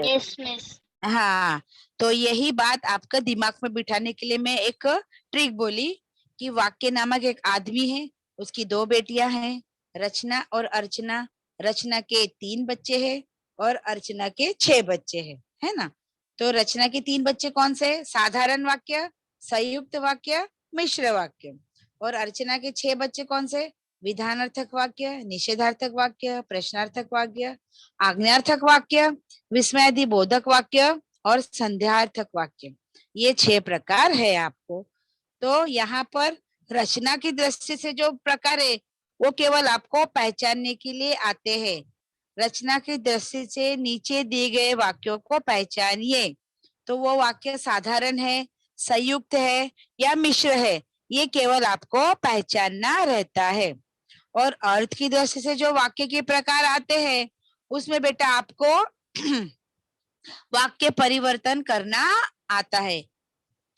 yes, miss. हाँ, तो यही बात आपका दिमाग में बिठाने के लिए मैं एक ट्रिक बोली कि वाक्य नामक एक आदमी है, उसकी 2 बेटियां हैं, रचना और अर्चना। रचना के 3 बच्चे हैं और अर्चना के 6 बच्चे हैं, है ना। तो रचना के 3 बच्चे कौन से? साधारण वाक्य, संयुक्त वाक्य, मिश्र वाक्य। और अर्चना के 6 बच्चे कौन से? विधानार्थक वाक्य, निषेधार्थक वाक्य, प्रश्नार्थक वाक्य, आज्ञार्थक वाक्य, विस्मयादि बोधक वाक्य और संदेहार्थक वाक्य। ये 6 प्रकार है आपको। तो यहाँ पर रचना की दृष्टि से जो प्रकार है वो केवल आपको पहचानने के लिए आते हैं। रचना की दृष्टि से नीचे दिए गए वाक्यों को पहचानिए, तो वो वाक्य साधारण है, संयुक्त है या मिश्र है, ये केवल आपको पहचानना रहता है। और अर्थ की दृष्टि से जो वाक्य के प्रकार आते हैं उसमें बेटा आपको वाक्य परिवर्तन करना आता है।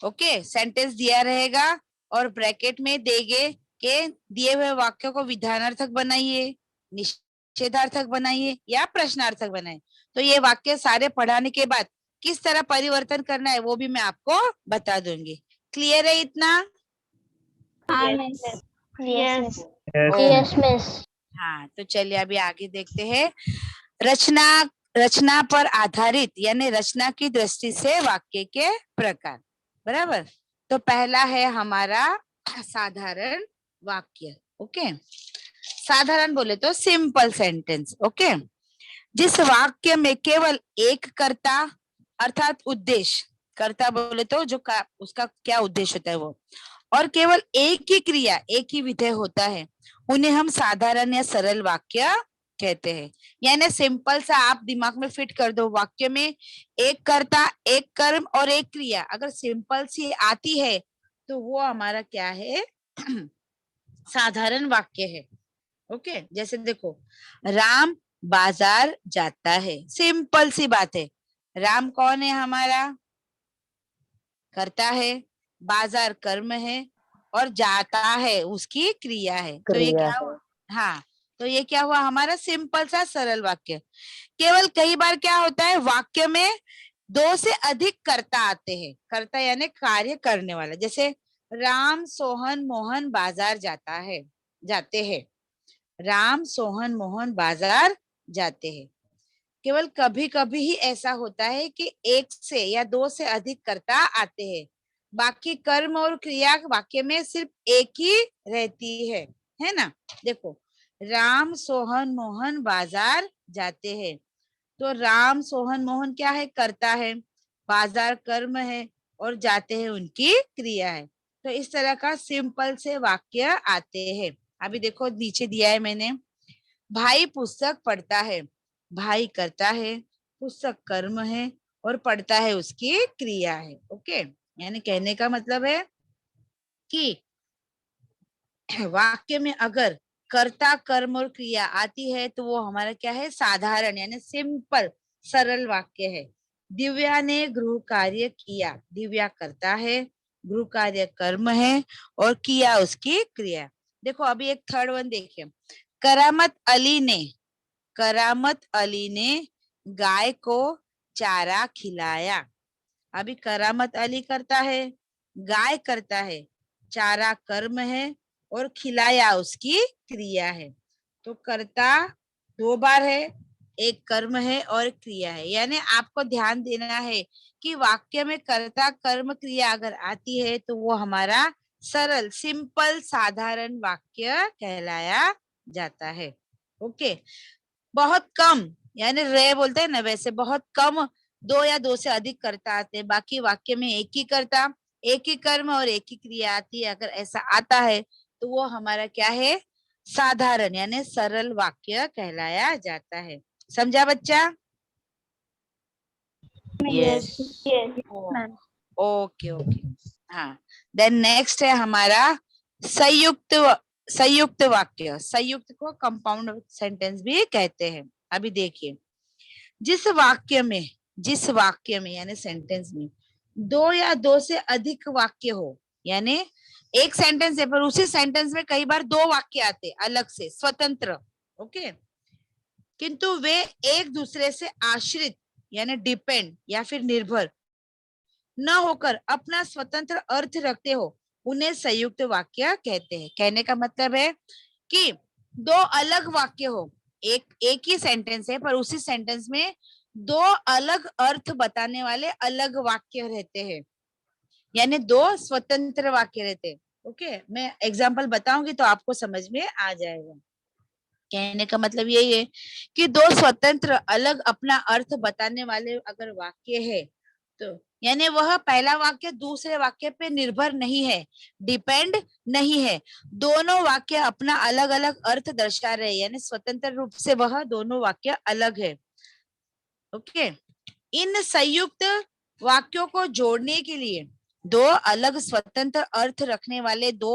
ओके, सेंटेंस दिया रहेगा और ब्रैकेट में देंगे के दिए हुए वाक्यों को विधानार्थक बनाइए, निषेधार्थक बनाइए या प्रश्नार्थक बनाइए। तो ये वाक्य सारे पढ़ाने के बाद किस तरह परिवर्तन करना है वो भी मैं आपको बता दूंगी। क्लियर है इतना? हाँ miss. Yes, Yes. yes, miss. हाँ, तो चलिए अभी आगे देखते हैं। रचना पर आधारित यानी रचना की दृष्टि से वाक्य के प्रकार। बराबर। तो पहला है हमारा साधारण वाक्य। ओके, साधारण बोले तो सिंपल सेंटेंस। ओके, जिस वाक्य में केवल एक कर्ता अर्थात उद्देश्य, कर्ता बोले तो जो उसका क्या उद्देश्य होता है वो, और केवल एक ही क्रिया, एक ही विधेय होता है, उन्हें हम साधारण या सरल वाक्य कहते हैं। यानी सिंपल सा आप दिमाग में फिट कर दो, वाक्य में एक कर्ता, एक कर्म और एक क्रिया अगर सिंपल सी आती है तो वो हमारा क्या है? साधारण वाक्य है। ओके, जैसे देखो, राम बाजार जाता है, सिंपल सी बात है। राम कौन है? हमारा कर्ता है, बाजार कर्म है और जाता है उसकी क्रिया है। तो ये क्या हुआ? हाँ, तो ये क्या हुआ? हमारा सिंपल सा सरल वाक्य। केवल कई बार क्या होता है, वाक्य में 2 से अधिक कर्ता आते हैं। कर्ता यानी कार्य करने वाला। जैसे राम सोहन मोहन बाजार जाते हैं। राम सोहन मोहन बाजार जाते हैं। केवल कभी कभी ही ऐसा होता है कि 1 से या 2 से अधिक कर्ता आते हैं। बाकी कर्म और क्रिया वाक्य में सिर्फ एक ही रहती है ना। देखो, राम सोहन मोहन बाजार जाते हैं, तो राम सोहन मोहन क्या है? कर्ता है, बाजार कर्म है और जाते हैं उनकी क्रिया है। तो इस तरह का सिंपल से वाक्य आते हैं। अभी देखो नीचे दिया है मैंने, भाई पुस्तक पढ़ता है, भाई करता है, पुस्तक कर्म है और पढ़ता है उसकी क्रिया है। ओके, यानी कहने का मतलब है कि वाक्य में अगर कर्ता कर्म और क्रिया आती है तो वो हमारा क्या है, साधारण यानी सिंपल सरल वाक्य है। दिव्या ने गृह कार्य किया, दिव्या करता है, गृह कार्य कर्म है और किया उसकी क्रिया। देखो अभी एक थर्ड वन देखिए, करामत अली ने गाय को चारा खिलाया। अभी करामत अली करता है, गाय करता है, चारा कर्म है और खिलाया उसकी क्रिया है। तो कर्ता 2 बार है, एक कर्म है और क्रिया है। यानी आपको ध्यान देना है कि वाक्य में कर्ता कर्म क्रिया अगर आती है तो वो हमारा सरल सिंपल साधारण वाक्य कहलाया जाता है। ओके, बहुत कम यानी रे बोलते हैं ना, वैसे बहुत कम 2 या 2 से अधिक कर्ता आते हैं, बाकी वाक्य में एक ही कर्ता, एक ही कर्म और एक ही क्रिया आती है। अगर ऐसा आता है तो वो हमारा क्या है, साधारण यानी सरल वाक्य कहलाया जाता है। समझा बच्चा? Yes. ओके ओके, हाँ। देन नेक्स्ट है हमारा संयुक्त वाक्य। संयुक्त को कंपाउंड सेंटेंस भी कहते हैं। अभी देखिए, जिस वाक्य में यानी सेंटेंस में 2 या 2 से अधिक वाक्य हो, यानी एक सेंटेंस है पर उसी सेंटेंस में कई बार 2 वाक्य आते अलग से स्वतंत्र, ओके, किंतु वे एक दूसरे से आश्रित यानी डिपेंड या फिर निर्भर न होकर अपना स्वतंत्र अर्थ रखते हो, उन्हें संयुक्त वाक्य कहते हैं। कहने का मतलब है कि 2 अलग वाक्य हो, एक ही सेंटेंस है पर उसी सेंटेंस में 2 अलग अर्थ बताने वाले अलग वाक्य रहते हैं, यानी 2 स्वतंत्र वाक्य रहते हैं। ओके, मैं एग्जांपल बताऊंगी तो आपको समझ में आ जाएगा। कहने का मतलब यही है कि 2 स्वतंत्र अलग अपना अर्थ बताने वाले अगर वाक्य है तो यानी वह पहला वाक्य दूसरे वाक्य पे निर्भर नहीं है, डिपेंड नहीं है, दोनों वाक्य अपना अलग अलग अर्थ दर्शा रहे हैं, यानी स्वतंत्र रूप से वह दोनों वाक्य अलग है। ओके, इन संयुक्त वाक्यों को जोड़ने के लिए 2 अलग स्वतंत्र अर्थ रखने वाले 2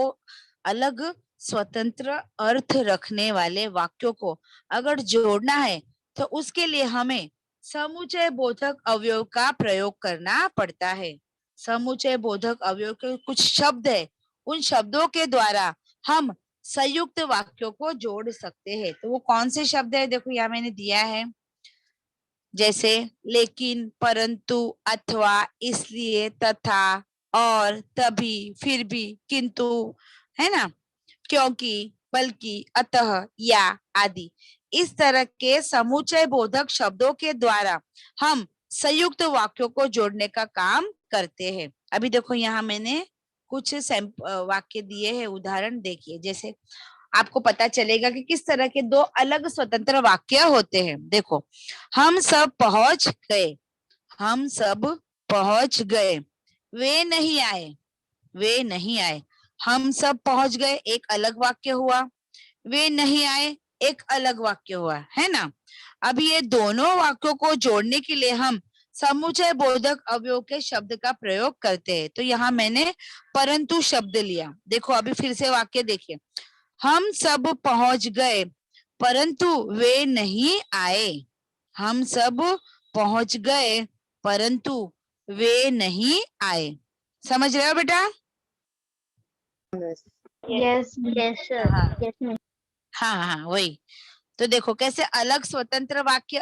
अलग स्वतंत्र अर्थ रखने वाले वाक्यों को अगर जोड़ना है तो उसके लिए हमें समुच्चय बोधक अवयव का प्रयोग करना पड़ता है। समुच्चय बोधक अवयव के कुछ शब्द है, उन शब्दों के द्वारा हम संयुक्त वाक्यों को जोड़ सकते हैं। तो वो कौन से शब्द है, देखो यहाँ मैंने दिया है, जैसे लेकिन, परंतु, अथवा, इसलिए, तथा, और, तभी, फिर भी, किंतु, है ना, क्योंकि, बल्कि, अतः, या आदि। इस तरह के समुच्चय बोधक शब्दों के द्वारा हम संयुक्त वाक्यों को जोड़ने का काम करते हैं। अभी देखो यहाँ मैंने कुछ वाक्य दिए हैं, उदाहरण देखिए, जैसे आपको पता चलेगा कि किस तरह के 2 अलग स्वतंत्र वाक्य होते हैं। देखो, हम सब पहुंच गए, हम सब पहुंच गए, वे नहीं आए, वे नहीं आए। हम सब पहुंच गए एक अलग वाक्य हुआ, वे नहीं आए एक अलग वाक्य हुआ, है ना। अब ये दोनों वाक्यों को जोड़ने के लिए हम समुच्चय बोधक अवयव के शब्द का प्रयोग करते हैं। तो यहाँ मैंने परंतु शब्द लिया। देखो अभी फिर से वाक्य देखिए, हम सब पहुंच गए परंतु वे नहीं आए, हम सब पहुंच गए परंतु वे नहीं आए। समझ रहे हो बेटा? Yes. Yes, sir. हाँ Yes, miss. हाँ वही। तो देखो कैसे अलग स्वतंत्र वाक्य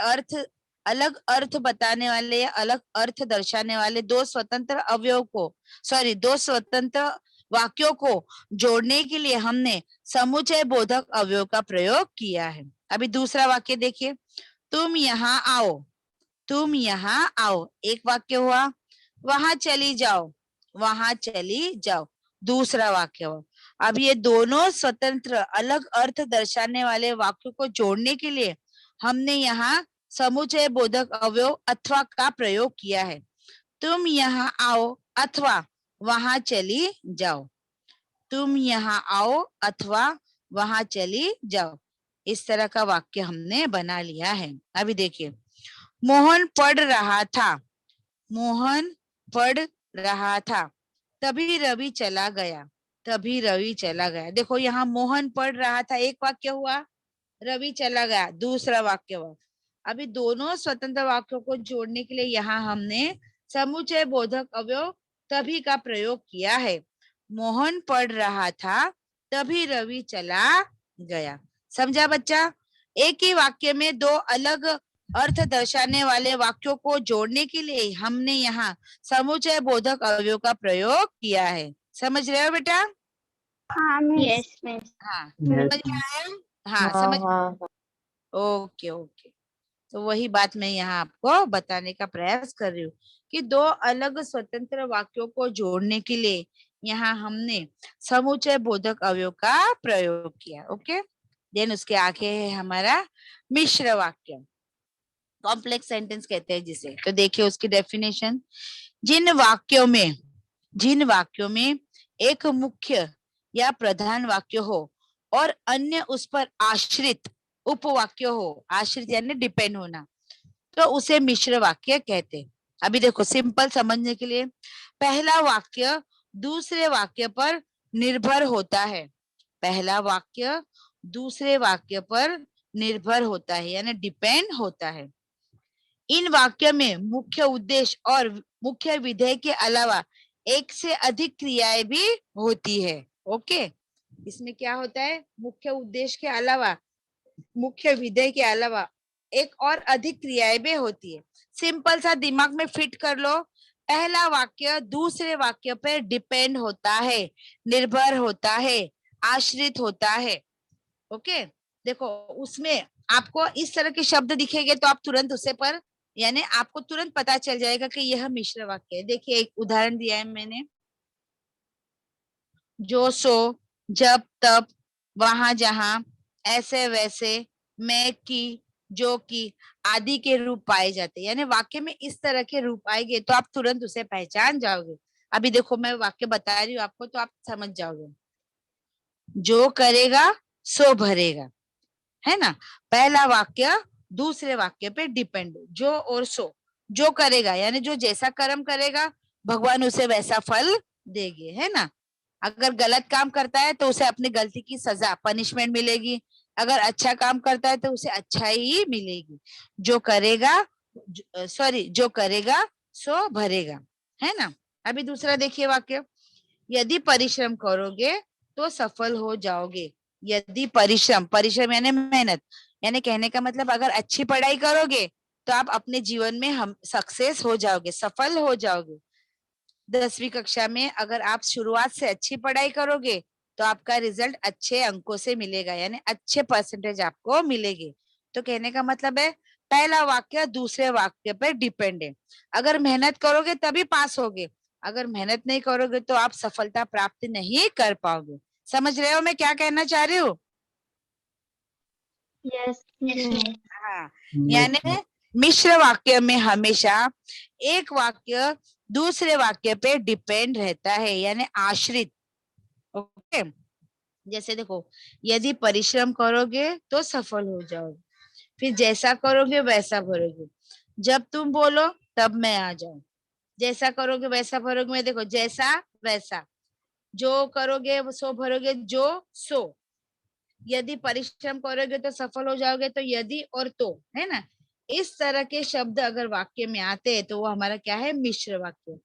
अलग अर्थ बताने वाले या अलग अर्थ दर्शाने वाले 2 स्वतंत्र अवयव को, 2 स्वतंत्र वाक्यों को जोड़ने के लिए हमने समुच्चय बोधक अवयव का प्रयोग किया है। अभी दूसरा वाक्य देखिए, तुम यहाँ आओ, तुम यहाँ आओ एक वाक्य हुआ, वहां चली जाओ, वहां चली जाओ दूसरा वाक्य हुआ। अब ये दोनों स्वतंत्र अलग अर्थ दर्शाने वाले वाक्यों को जोड़ने के लिए हमने यहाँ समुच्चय बोधक अवयव अथवा का प्रयोग किया है। तुम यहाँ आओ अथवा वहां चली जाओ, तुम यहाँ आओ अथवा वहां चली जाओ, इस तरह का वाक्य हमने बना लिया है। अभी देखिए, मोहन पढ़ रहा था, मोहन पढ़ रहा था, तभी रवि चला गया, तभी रवि चला गया। देखो यहाँ मोहन पढ़ रहा था, एक वाक्य हुआ, रवि चला गया, दूसरा वाक्य हुआ। अभी दोनों स्वतंत्र वाक्यों को जोड़ने के लिए यहाँ हमने समुच्चय बोधक अवयव तभी का प्रयोग किया है। मोहन पढ़ रहा था तभी रवि चला गया। समझा बच्चा? एक ही वाक्य में दो अलग अर्थ दर्शाने वाले वाक्यों को जोड़ने के लिए हमने यहाँ समुच्चय बोधक अवयव का प्रयोग किया है। समझ रहे हो बेटा? हाँ मिस। Yes, miss. हाँ Yes. समझ में आया? हाँ हाँ समझ। हाँ ओके ओके, तो वही बात मैं यहाँ आपको बताने का प्रयास कर रही हूँ कि दो अलग स्वतंत्र वाक्यों को जोड़ने के लिए यहाँ हमने समुच्चय बोधक अवयव का प्रयोग किया। ओके, देन उसके आगे है हमारा मिश्र वाक्य, कॉम्प्लेक्स सेंटेंस कहते हैं जिसे। तो देखिए उसकी डेफिनेशन, जिन वाक्यों में एक मुख्य या प्रधान वाक्य हो और अन्य उस पर आश्रित उपवाक्य हो, आश्रित यानी डिपेंड होना, तो उसे मिश्र वाक्य कहते हैं। अभी देखो सिंपल समझने के लिए, पहला वाक्य दूसरे वाक्य पर निर्भर होता है, पहला वाक्य दूसरे वाक्य पर निर्भर होता है यानी डिपेंड होता है। इन वाक्य में मुख्य उद्देश्य और मुख्य विधेय के अलावा एक से अधिक क्रियाएं भी होती है। ओके, इसमें क्या होता है, मुख्य उद्देश्य के अलावा, मुख्य विधेय के अलावा एक और अधिक क्रियाएं भी होती है। सिंपल सा दिमाग में फिट कर लो, पहला वाक्य दूसरे वाक्य पर डिपेंड होता है, निर्भर होता है, आश्रित होता है। ओके, देखो उसमें आपको इस तरह के शब्द दिखेंगे तो आप तुरंत उसे पर यानी आपको तुरंत पता चल जाएगा कि यह मिश्र वाक्य है। देखिए एक उदाहरण दिया है मैंने, जो सो, जब तब, वहां जहां, ऐसे वैसे, मैं की, जो की आदि के रूप पाए जाते हैं। यानी वाक्य में इस तरह के रूप आएंगे तो आप तुरंत उसे पहचान जाओगे। अभी देखो मैं वाक्य बता रही हूँ आपको तो आप समझ जाओगे। जो करेगा सो भरेगा, है ना, पहला वाक्य दूसरे वाक्य पे डिपेंड, जो और सो। जो करेगा यानी जो जैसा कर्म करेगा भगवान उसे वैसा फल देंगे, है ना। अगर गलत काम करता है तो उसे अपनी गलती की सजा, पनिशमेंट मिलेगी, अगर अच्छा काम करता है तो उसे अच्छा ही मिलेगी। जो करेगा जो करेगा सो भरेगा, है ना। अभी दूसरा देखिए वाक्य, यदि परिश्रम करोगे तो सफल हो जाओगे। यदि परिश्रम यानी मेहनत, यानी कहने का मतलब अगर अच्छी पढ़ाई करोगे तो आप अपने जीवन में हम सक्सेस हो जाओगे, सफल हो जाओगे। 10वीं कक्षा में अगर आप शुरुआत से अच्छी पढ़ाई करोगे तो आपका रिजल्ट अच्छे अंकों से मिलेगा, यानी अच्छे परसेंटेज आपको मिलेगी। तो कहने का मतलब है पहला वाक्य दूसरे वाक्य पर डिपेंड है। अगर मेहनत करोगे तभी पास होगे, अगर मेहनत नहीं करोगे तो आप सफलता प्राप्त नहीं कर पाओगे। समझ रहे हो मैं क्या कहना चाह रही हूँ? Yes Yes, miss. हाँ, यानी मिश्र वाक्य में हमेशा एक वाक्य दूसरे वाक्य पे डिपेंड रहता है यानी आश्रित। ओके, जैसे देखो, यदि परिश्रम करोगे तो सफल हो जाओगे, फिर जैसा करोगे वैसा भरोगे, जब तुम बोलो तब मैं आ जाऊं, जैसा करोगे वैसा भरोगे। मैं देखो जैसा वैसा, जो करोगे वो सो भरोगे, जो सो, यदि परिश्रम करोगे तो सफल हो जाओगे, तो यदि और तो, है ना। इस तरह के शब्द अगर वाक्य में आते हैं तो वो हमारा क्या है, मिश्र वाक्य।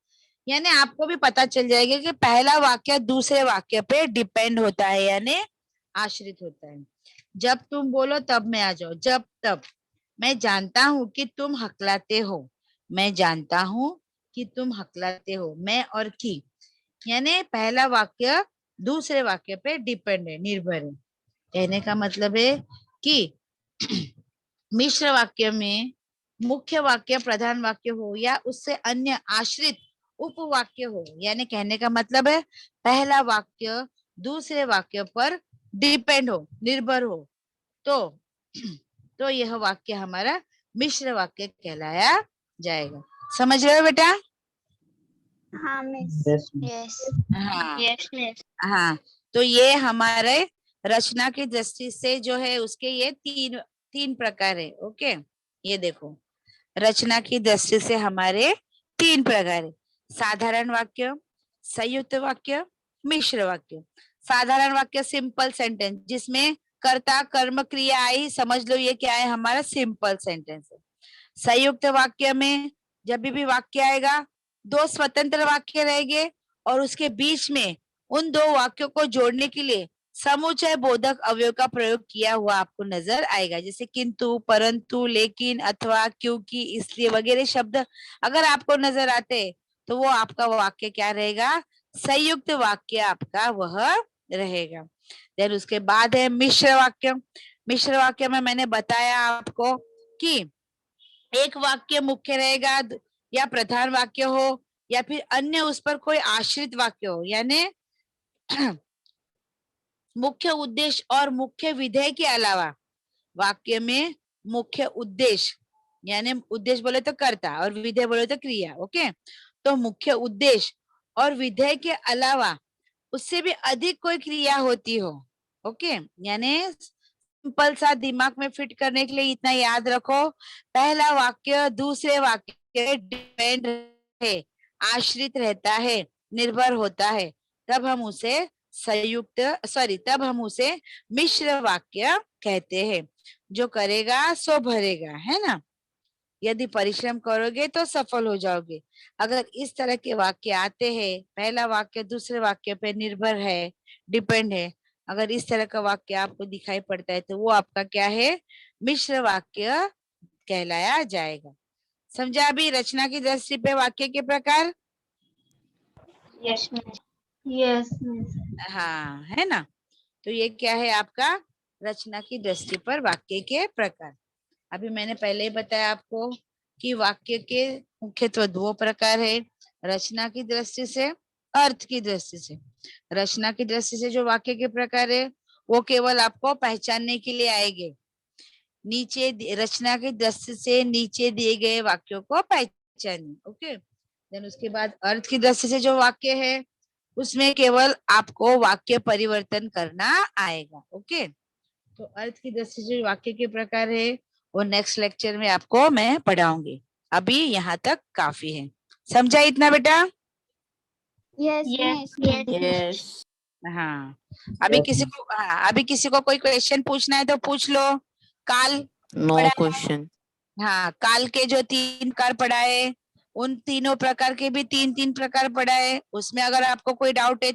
यानी आपको भी पता चल जाएगा कि पहला वाक्य दूसरे वाक्य पे डिपेंड होता है यानी आश्रित होता है। जब तुम बोलो तब मैं आ जाऊं, जब तब, मैं जानता हूं कि तुम हकलाते हो, मैं जानता हूं कि तुम हकलाते हो, मैं और की, यानी पहला वाक्य दूसरे वाक्य पे डिपेंड है, निर्भर है। कहने का मतलब है कि मिश्र वाक्य में मुख्य वाक्य प्रधान वाक्य हो या उससे अन्य आश्रित उपवाक्य हो, यानी कहने का मतलब है पहला वाक्य दूसरे वाक्य पर डिपेंड हो, निर्भर हो, तो यह वाक्य हमारा मिश्र वाक्य कहलाया जाएगा। समझ रहे हो बेटा? हाँ मिस। Yes. हाँ Yes, miss. हाँ, तो ये हमारे रचना की दृष्टि से जो है उसके ये तीन प्रकार है। ओके, ये देखो रचना की दृष्टि से हमारे 3 प्रकार है, साधारण वाक्य, संयुक्त वाक्य मिश्र वाक्य। साधारण वाक्य सिंपल सेंटेंस, जिसमें कर्ता कर्म क्रिया आई, समझ लो ये क्या है, हमारा सिंपल सेंटेंस है। संयुक्त वाक्य में जब भी वाक्य आएगा, दो स्वतंत्र वाक्य रहेंगे और उसके बीच में उन दो वाक्यों को जोड़ने के लिए समुच्चय बोधक अवयव का प्रयोग किया हुआ आपको नजर आएगा। जैसे किंतु, परंतु, लेकिन, अथवा, क्योंकि, इसलिए वगैरह शब्द अगर आपको नजर आते तो वो आपका वाक्य क्या रहेगा, संयुक्त वाक्य आपका वह रहेगा। देन उसके बाद है मिश्र वाक्य। मिश्र वाक्य में मैंने बताया आपको कि एक वाक्य मुख्य रहेगा या प्रधान वाक्य हो या फिर अन्य उस पर कोई आश्रित वाक्य हो, यानी मुख्य उद्देश्य और मुख्य विधेय के अलावा वाक्य में मुख्य उद्देश्य, यानी उद्देश्य बोले तो कर्ता और विधेय बोले तो क्रिया। ओके, तो मुख्य उद्देश्य और विधेय के अलावा उससे भी अधिक कोई क्रिया होती हो। ओके, यानी सिंपल सा दिमाग में फिट करने के लिए इतना याद रखो, पहला वाक्य दूसरे वाक्य पे डिपेंड है, आश्रित रहता है, निर्भर होता है, तब हम उसे तब हम उसे मिश्र वाक्य कहते हैं। जो करेगा सो भरेगा, है ना। यदि परिश्रम करोगे तो सफल हो जाओगे। अगर इस तरह के वाक्य आते हैं, पहला वाक्य दूसरे वाक्य पे निर्भर है, डिपेंड है, अगर इस तरह का वाक्य आपको दिखाई पड़ता है तो वो आपका क्या है, मिश्र वाक्य कहलाया जाएगा। समझा अभी रचना की दृष्टि पे वाक्य के प्रकार? Yes, miss. Yes, miss. हाँ, है ना। तो ये क्या है आपका रचना की दृष्टि पर वाक्य के प्रकार। अभी मैंने पहले ही बताया आपको कि वाक्य के मुख्यतः दो प्रकार है, रचना की दृष्टि से, अर्थ की दृष्टि से। रचना की दृष्टि से जो वाक्य के प्रकार है वो केवल आपको पहचानने के लिए आएंगे। नीचे रचना की दृष्टि से नीचे दिए गए वाक्यों को पहचानिए। ओके, देन उसके बाद अर्थ की दृष्टि से जो वाक्य है उसमें केवल आपको वाक्य परिवर्तन करना आएगा। ओके, तो अर्थ की दृष्टि से जो वाक्य के प्रकार है वो नेक्स्ट लेक्चर में आपको मैं पढ़ाऊंगी। अभी यहाँ तक काफी है। समझा इतना बेटा? Yes, Yes, miss. Yes. हाँ, अभी किसी को कोई क्वेश्चन पूछना है तो पूछ लो। काल No पढ़ाया, question. हाँ, काल के जो 3 प्रकार पढ़ाए उन तीनों प्रकार के भी 3 प्रकार पढ़ाए। उसमें अगर आपको कोई डाउट है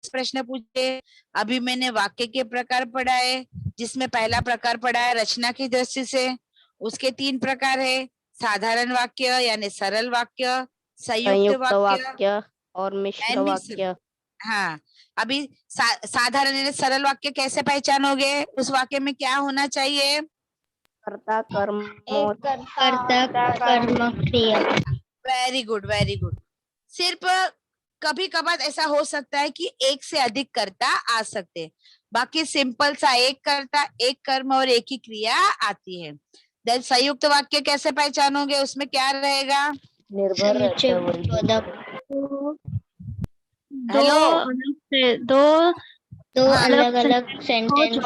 प्रश्न पूछे। अभी मैंने वाक्य के प्रकार पढ़ाए, जिसमें पहला प्रकार पढ़ा है रचना की दृष्टि से। उसके 3 प्रकार है, साधारण वाक्य यानी सरल वाक्य, संयुक्त वाक्य और मिश्र and मिश्र। वाक्य। हाँ, अभी साधारण यानी सरल वाक्य कैसे पहचानोगे? उस वाक्य में क्या होना चाहिए? कर्ता कर्म एक कर्ता कर्म क्रिया। Very good, very good. सिर्फ कभी कभार ऐसा हो सकता है कि एक से अधिक कर्ता आ सकते हैं, बाकी सिंपल सा एक कर्ता, एक कर्म और एक ही क्रिया आती है। देन संयुक्त वाक्य कैसे पहचानोगे? उसमें क्या रहेगा? निर्भर रहता है वही। दो हाँ, अलग अलग सेंटेंस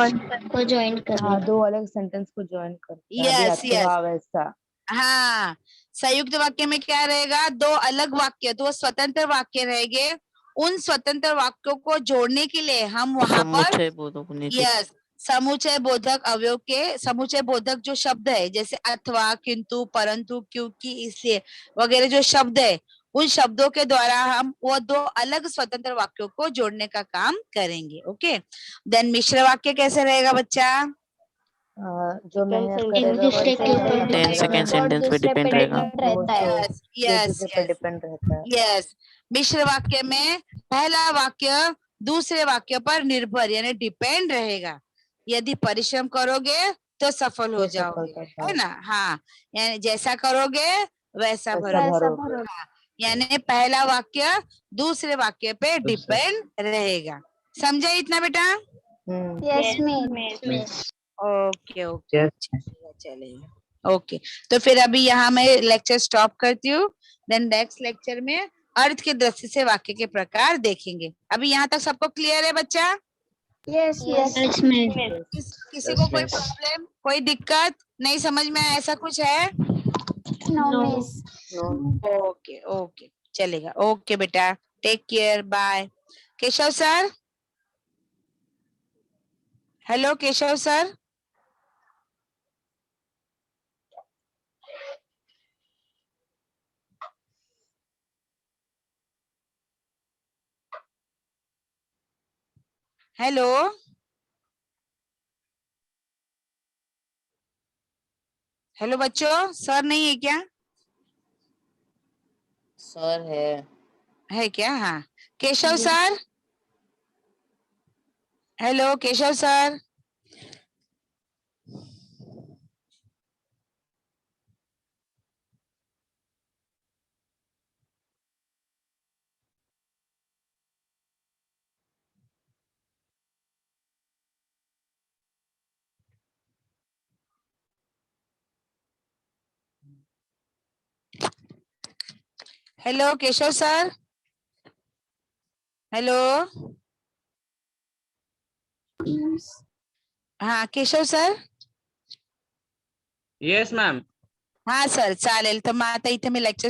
को ज्वाइन करना। हाँ, दो अलग सेंटेंस को ज्वाइन करते हैं। अभी यस, अथवा वैसा। हाँ, संयुक्त वाक्य में क्या रहेगा? दो अलग वाक्य, दो स्वतंत्र वाक्य रहेंगे। उन स्वतंत्र वाक्यों को जोड़ने के लिए हम वहां पर समुच्चय बोधक नीति। यस, समुच्चय बोधक अवयव के समुच्चय बोधक जो शब्द है, जैसे अथवा, किंतु, परंतु, क्योंकि, इसलिए वगैरह जो शब्द है, उन शब्दों के द्वारा हम वो दो अलग स्वतंत्र वाक्यों को जोड़ने का काम करेंगे। ओके, देन मिश्र वाक्य कैसे रहेगा बच्चा? जो मेहनत एक करेगा दूसरे के ऊपर 10 सेकेंड सेंटेंस पे डिपेंड रहेगा। रहता है। यस, यस, दूसरे पे डिपेंड रहता है। यस। मिश्र वाक्य में पहला वाक्य दूसरे वाक्य पर निर्भर यानी डिपेंड रहेगा। यदि परिश्रम करोगे तो सफल हो तो जाओगे, सफलता है ना। हाँ, यानी जैसा करोगे वैसा वैसा भरोगे। भरो। हाँ, यानी पहला वाक्य दूसरे वाक्य पे डिपेंड रहेगा। समझा इतना बेटा? Yes, miss. ओके, ओके, चलेगा। ओके, तो फिर अभी यहाँ मैं लेक्चर स्टॉप करती हूँ। देन नेक्स्ट लेक्चर में अर्थ की दृष्टि से वाक्य के प्रकार देखेंगे। अभी यहाँ तक सबको क्लियर है बच्चा? Yes, miss. किसी को कोई प्रॉब्लम, कोई दिक्कत नहीं समझ में आया, ऐसा कुछ है? No, miss. ओके, ओके, चलेगा। ओके बेटा, take care, bye. Keshav sir, hello Keshav sir, hello, hello बच्चों, सर नहीं है क्या? सर है क्या? हाँ, Keshav sir, hello Keshav sir, hello Keshav sir, hello, हाँ केशव सर, येस मॅम. हाँ सर चालेल. तर मग आता इथे मी लेक्चर